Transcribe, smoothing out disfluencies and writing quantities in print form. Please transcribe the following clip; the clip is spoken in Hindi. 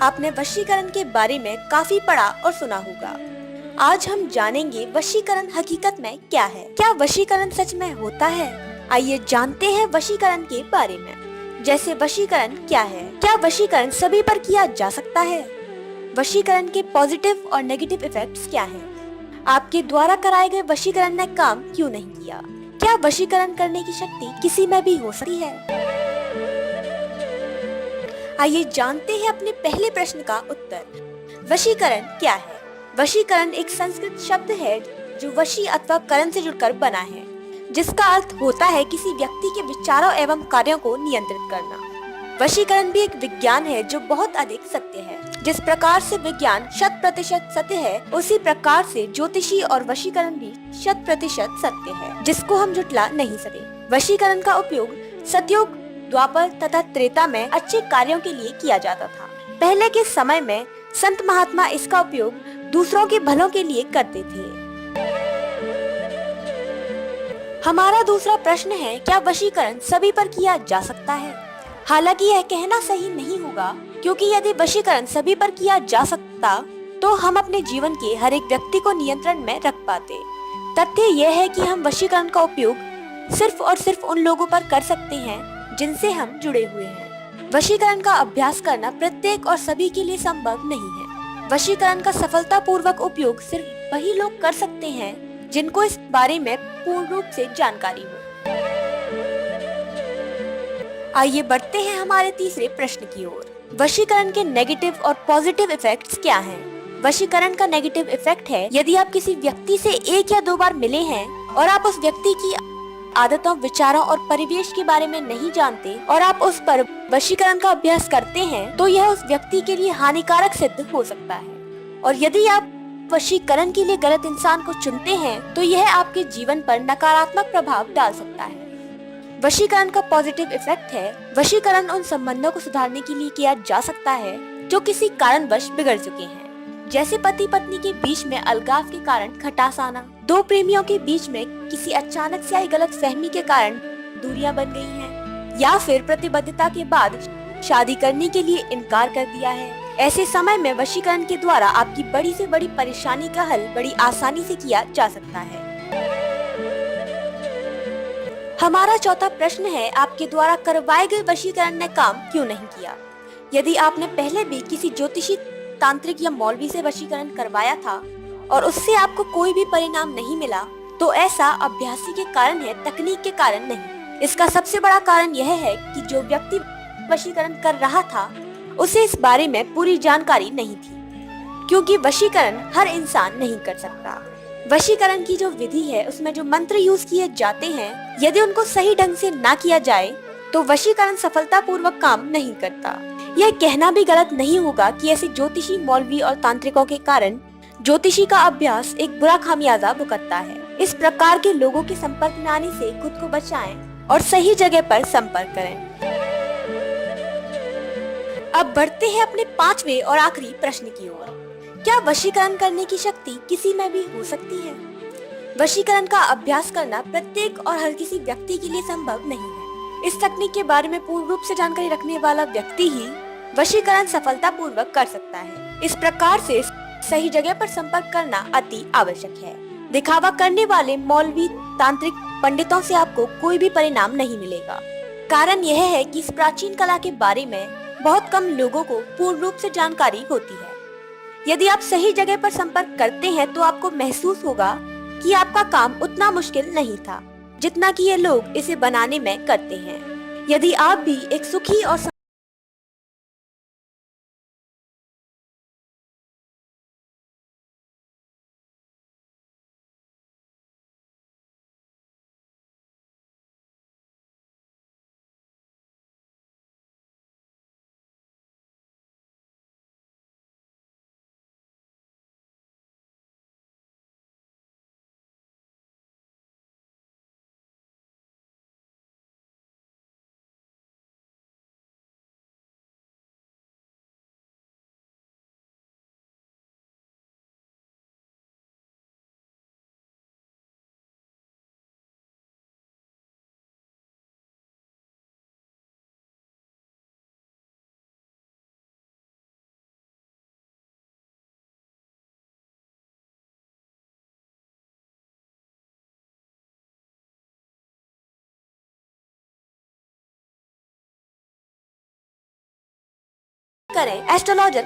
आपने वशीकरण के बारे में काफी पढ़ा और सुना होगा। आज हम जानेंगे वशीकरण हकीकत में क्या है। क्या वशीकरण सच में होता है? आइए जानते हैं वशीकरण के बारे में। जैसे वशीकरण क्या है? क्या वशीकरण सभी पर किया जा सकता है? वशीकरण के पॉजिटिव और नेगेटिव इफेक्ट्स क्या हैं? आपके द्वारा कराए गए वशीकरण ने काम क्यों नहीं किया? क्या वशीकरण करने की शक्ति किसी में भी हो सकती है? आइए जानते हैं अपने पहले प्रश्न का उत्तर। वशीकरण क्या है? वशीकरण एक संस्कृत शब्द है जो वशी अथवा करण से जुड़कर बना है, जिसका अर्थ होता है किसी व्यक्ति के विचारों एवं कार्यों को नियंत्रित करना। वशीकरण भी एक विज्ञान है जो बहुत अधिक सत्य है। जिस प्रकार से विज्ञान 100% सत्य है, उसी प्रकार से ज्योतिषी और वशीकरण भी 100% सत्य है, जिसको हम झुठला नहीं सकते। वशीकरण का उपयोग सतयुग, द्वापर तथा त्रेता में अच्छे कार्यों के लिए किया जाता था। पहले के समय में संत महात्मा इसका उपयोग दूसरों के भलों के लिए करते थे। हमारा दूसरा प्रश्न है, क्या वशीकरण सभी पर किया जा सकता है? हालांकि यह कहना सही नहीं होगा, क्योंकि यदि वशीकरण सभी पर किया जा सकता तो हम अपने जीवन के हर एक व्यक्ति को नियंत्रण में रख पाते। तथ्य यह है कि हम वशीकरण का उपयोग सिर्फ और सिर्फ उन लोगों पर कर सकते हैं जिनसे हम जुड़े हुए हैं। वशीकरण का अभ्यास करना प्रत्येक और सभी के लिए संभव नहीं है। वशीकरण का सफलतापूर्वक उपयोग सिर्फ वही लोग कर सकते हैं जिनको इस बारे में पूर्ण रूप से जानकारी हो। आइए बढ़ते हैं हमारे तीसरे प्रश्न की ओर। वशीकरण के नेगेटिव और पॉजिटिव इफेक्ट्स क्या हैं? वशीकरण का नेगेटिव इफेक्ट है, यदि आप किसी व्यक्ति से एक या दो बार मिले हैं और आप उस व्यक्ति की आदतों, विचारों और परिवेश के बारे में नहीं जानते और आप उस पर वशीकरण का अभ्यास करते हैं, तो यह उस व्यक्ति के लिए हानिकारक सिद्ध हो सकता है। और यदि आप वशीकरण के लिए गलत इंसान को चुनते हैं, तो यह आपके जीवन पर नकारात्मक प्रभाव डाल सकता है। वशीकरण का पॉजिटिव इफेक्ट है, वशीकरण उन संबंधों को सुधारने के लिए किया जा सकता है जो किसी कारणवश बिगड़ चुके हैं। जैसे पति पत्नी के बीच में अलगाव के कारण खटास आना, दो प्रेमियों के बीच में किसी अचानक से आई गलत फहमी के कारण दूरियां बन गई हैं, या फिर प्रतिबद्धता के बाद शादी करने के लिए इनकार कर दिया है। ऐसे समय में वशीकरण के द्वारा आपकी बड़ी से बड़ी परेशानी का हल बड़ी आसानी से किया जा सकता है। हमारा चौथा प्रश्न है, आपके द्वारा करवाए गए वशीकरण ने काम क्यों नहीं किया? यदि आपने पहले भी किसी ज्योतिषी, तांत्रिक या मौलवी से वशीकरण करवाया था और उससे आपको कोई भी परिणाम नहीं मिला, तो ऐसा अभ्यासी के कारण है, तकनीक के कारण नहीं। इसका सबसे बड़ा कारण यह है कि जो व्यक्ति वशीकरण कर रहा था उसे इस बारे में पूरी जानकारी नहीं थी, क्योंकि वशीकरण हर इंसान नहीं कर सकता। वशीकरण की जो विधि है, उसमें जो मंत्र यूज किए जाते हैं, यदि उनको सही ढंग से ना किया जाए तो वशीकरण सफलतापूर्वक काम नहीं करता। यह कहना भी गलत नहीं होगा कि ऐसे ज्योतिषी, मौलवी और तांत्रिकों के कारण ज्योतिषी का अभ्यास एक बुरा खामियाजा भुगतता है। इस प्रकार के लोगों के संपर्क में आने से खुद को बचाएं और सही जगह पर संपर्क करें। अब बढ़ते हैं अपने पांचवे और आखिरी प्रश्न की ओर। क्या वशीकरण करने की शक्ति किसी में भी हो सकती है? वशीकरण का अभ्यास करना प्रत्येक और हर किसी व्यक्ति के लिए संभव नहीं है। इस तकनीक के बारे में पूर्ण रूप से जानकारी रखने वाला व्यक्ति ही वशीकरण सफलतापूर्वक कर सकता है। इस प्रकार से सही जगह पर संपर्क करना अति आवश्यक है। दिखावा करने वाले मौलवी, तांत्रिक पंडितों से आपको कोई भी परिणाम नहीं मिलेगा। कारण यह है कि इस प्राचीन कला के बारे में बहुत कम लोगों को पूर्ण रूप से जानकारी होती है। यदि आप सही जगह पर संपर्क करते हैं तो आपको महसूस होगा कि आपका काम उतना मुश्किल नहीं था जितना कि ये लोग इसे बनाने में करते हैं। यदि आप भी एक सुखी और करें एस्ट्रोलॉजर